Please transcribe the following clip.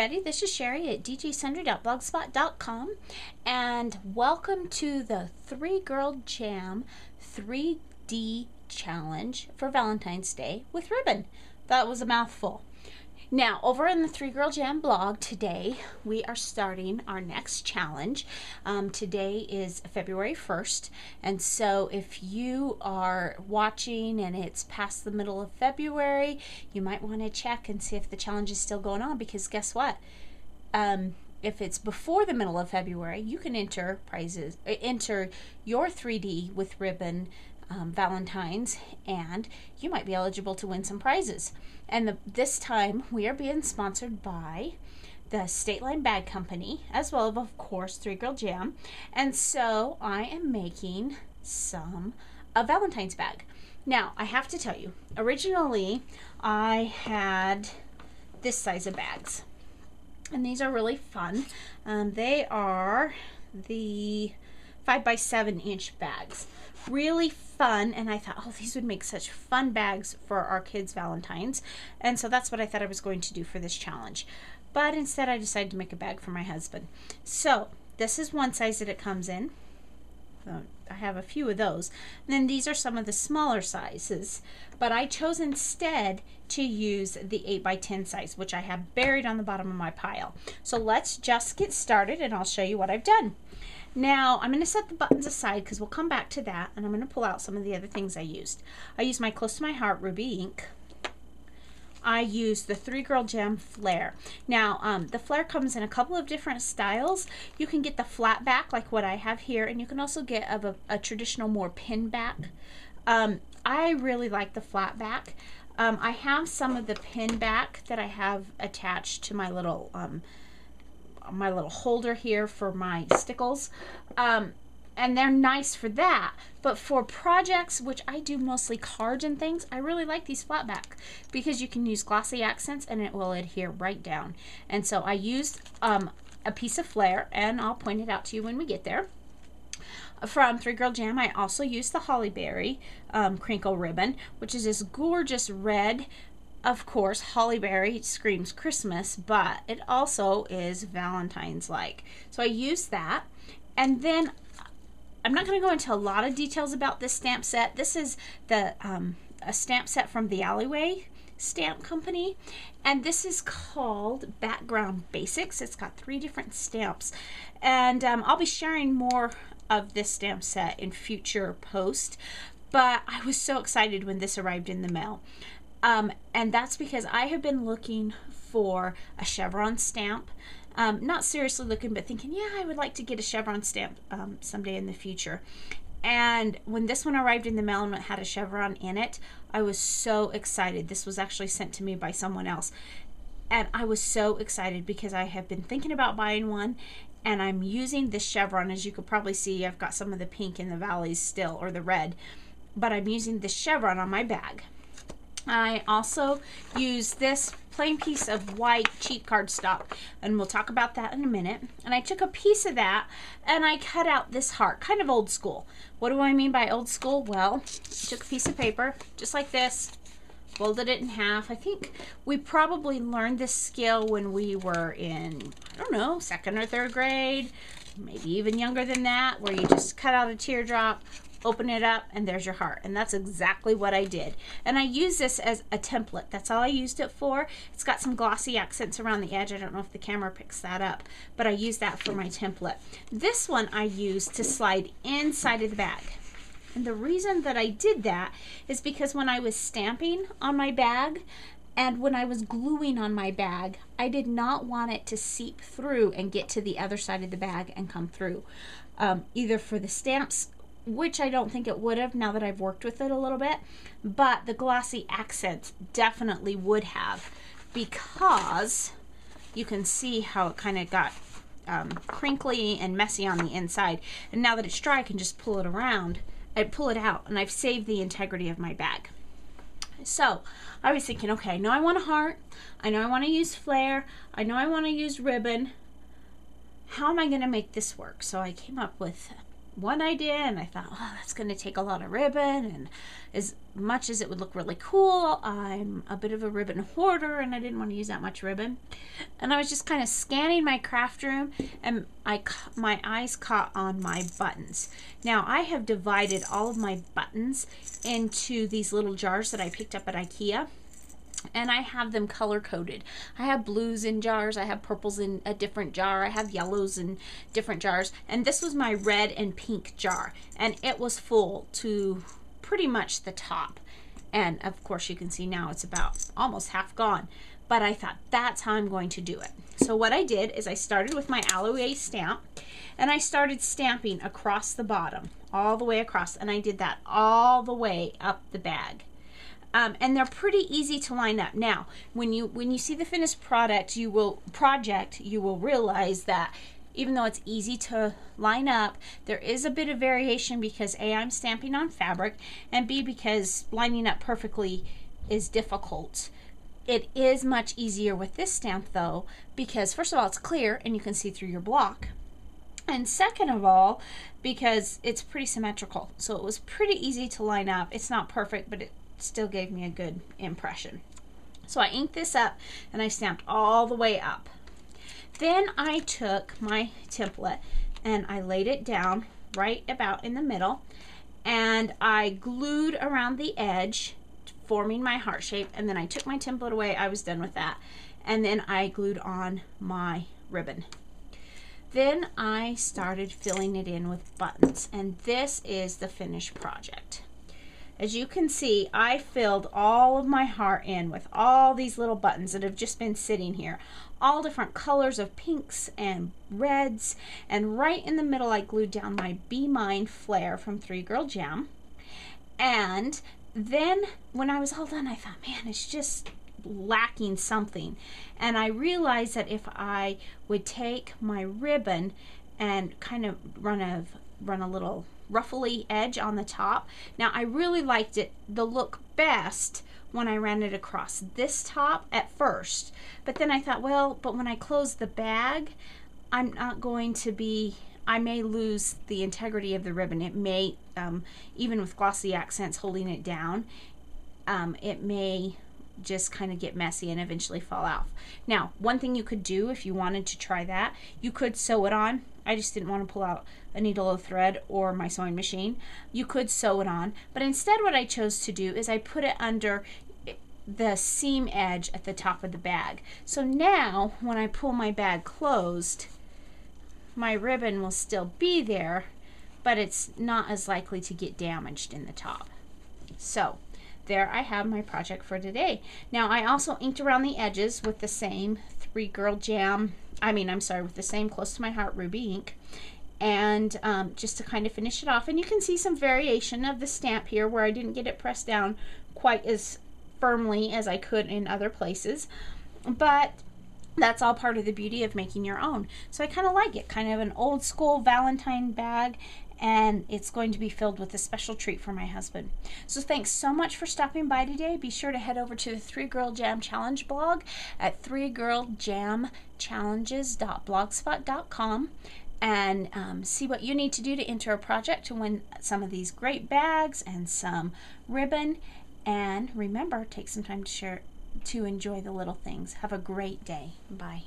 everybody, this is Cheri at djsundry.blogspot.com and welcome to the 3-Girl Jam 3D challenge for Valentine's Day with ribbon. That was a mouthful. Now, over in the 3-Girl Jam blog today, we are starting our next challenge. Today is February 1st, and so if you are watching and it's past the middle of February, you might want to check and see if the challenge is still going on, because guess what? If it's before the middle of February, you can enter prizes, enter your 3D with ribbon Valentines, and you might be eligible to win some prizes. And this time we are being sponsored by the State Line Bag Company, as well as, of course, 3-Girl Jam. And so I am making a Valentine's bag. Now, I have to tell you, originally I had this size of bags, and these are really fun. They are the 5x7 inch bags. Really fun, and I thought, oh, these would make such fun bags for our kids' Valentines, and so that's what I thought I was going to do for this challenge. But instead I decided to make a bag for my husband. So this is one size that it comes in. I have a few of those. And then these are some of the smaller sizes, but I chose instead to use the 8x10 size, which I have buried on the bottom of my pile. So let's just get started and I'll show you what I've done. Now, I'm going to set the buttons aside because we'll come back to that, and I'm going to pull out some of the other things I used. I used my Close to My Heart Ruby ink. I used the 3-Girl Jam Flare. Now, the Flare comes in a couple of different styles. You can get the flat back like what I have here, and you can also get a traditional, more pin back. I really like the flat back. I have some of the pin back that I have attached to my little holder here for my stickles, and they're nice for that. But for projects, which I do mostly cards and things, I really like these flat back because you can use glossy accents and it will adhere right down. And so I used a piece of Flare, and I'll point it out to you when we get there. From 3-Girl Jam, I also used the Hollyberry crinkle ribbon, which is this gorgeous red. Of course, Hollyberry screams Christmas, but it also is Valentine's-like. So I used that. And then I'm not going to go into a lot of details about this stamp set. This is a stamp set from the Alleyway Stamp Company, and this is called Background Basics. It's got 3 different stamps, and I'll be sharing more of this stamp set in future posts, but I was so excited when this arrived in the mail. And that's because I have been looking for a chevron stamp. Not seriously looking, but thinking, yeah, I would like to get a chevron stamp someday in the future. And when this one arrived in the mail and it had a chevron in it, I was so excited. This was actually sent to me by someone else. And I was so excited because I have been thinking about buying one, and I'm using this chevron. As you could probably see, I've got some of the pink in the valleys still, or the red, but I'm using this chevron on my bag. I also use this plain piece of white cheap cardstock, and we'll talk about that in a minute. And I took a piece of that and I cut out this heart, kind of old school. What do I mean by old school? Well, I took a piece of paper just like this, folded it in half. I think we probably learned this skill when we were in, I don't know, 2nd or 3rd grade, maybe even younger than that, where you just cut out a teardrop, open it up, and there's your heart. And that's exactly what I did. And I use this as a template. That's all I used it for. It's got some glossy accents around the edge. I don't know if the camera picks that up, but I use that for my template. This one I used to slide inside of the bag. And the reason that I did that is because when I was stamping on my bag and when I was gluing on my bag, I did not want it to seep through and get to the other side of the bag and come through. Either for the stamps, which I don't think it would have now that I've worked with it a little bit, but the glossy accents definitely would have, because you can see how it kind of got crinkly and messy on the inside. And now that it's dry, I can just pull it around and pull it out, and I've saved the integrity of my bag. So I was thinking, okay, I know I want a heart, I know I want to use Flare, I know I want to use ribbon. How am I going to make this work? So I came up with one idea, and I thought, oh, that's going to take a lot of ribbon, and as much as it would look really cool, I'm a bit of a ribbon hoarder, and I didn't want to use that much ribbon. And I was just kind of scanning my craft room, and my eyes caught on my buttons. Now, I have divided all of my buttons into these little jars that I picked up at IKEA, and I have them color coded. I have blues in jars, I have purples in a different jar, I have yellows in different jars, and this was my red and pink jar, and it was full to pretty much the top. And of course you can see now it's about almost half gone, but I thought that's how I'm going to do it. So what I did is I started with my aloe stamp, and I started stamping across the bottom, all the way across, and I did that all the way up the bag. And they're pretty easy to line up. Now, when you see the finished project, you will realize that even though it's easy to line up, there is a bit of variation because A, I'm stamping on fabric, and B, because lining up perfectly is difficult. It is much easier with this stamp though, because first of all, it's clear and you can see through your block. And second of all, because it's pretty symmetrical. So it was pretty easy to line up. It's not perfect, but it still gave me a good impression. So I inked this up and I stamped all the way up. Then I took my template and I laid it down right about in the middle, and I glued around the edge, forming my heart shape, and then I took my template away. I was done with that, and then I glued on my ribbon. Then I started filling it in with buttons, and this is the finished project. As you can see, I filled all of my heart in with all these little buttons that have just been sitting here. All different colors of pinks and reds. And right in the middle, I glued down my Be Mine flare from 3 Girl Jam. And then when I was all done, I thought, man, it's just lacking something. And I realized that if I would take my ribbon and kind of run a little ruffly edge on the top. Now I really liked it, the look best when I ran it across this top at first, but then I thought, well, but when I close the bag, I'm not going to be, I may lose the integrity of the ribbon. It may, even with glossy accents holding it down, it may just kind of get messy and eventually fall off. Now, one thing you could do if you wanted to try that, you could sew it on. I just didn't want to pull out a needle or thread or my sewing machine. You could sew it on, but instead what I chose to do is I put it under the seam edge at the top of the bag. So now when I pull my bag closed, my ribbon will still be there, but it's not as likely to get damaged in the top. So there I have my project for today. Now I also inked around the edges with the same 3 Girl Jam, with the same Close to My Heart ruby ink, and just to kind of finish it off. And you can see some variation of the stamp here where I didn't get it pressed down quite as firmly as I could in other places, but that's all part of the beauty of making your own. So I kind of like it, kind of an old school Valentine bag, and it's going to be filled with a special treat for my husband. So thanks so much for stopping by today. Be sure to head over to the 3 Girl Jam Challenge blog at 3girljamchallenges.blogspot.com and see what you need to do to enter a project to win some of these great bags and some ribbon. And remember, take some time to enjoy the little things. Have a great day. Bye.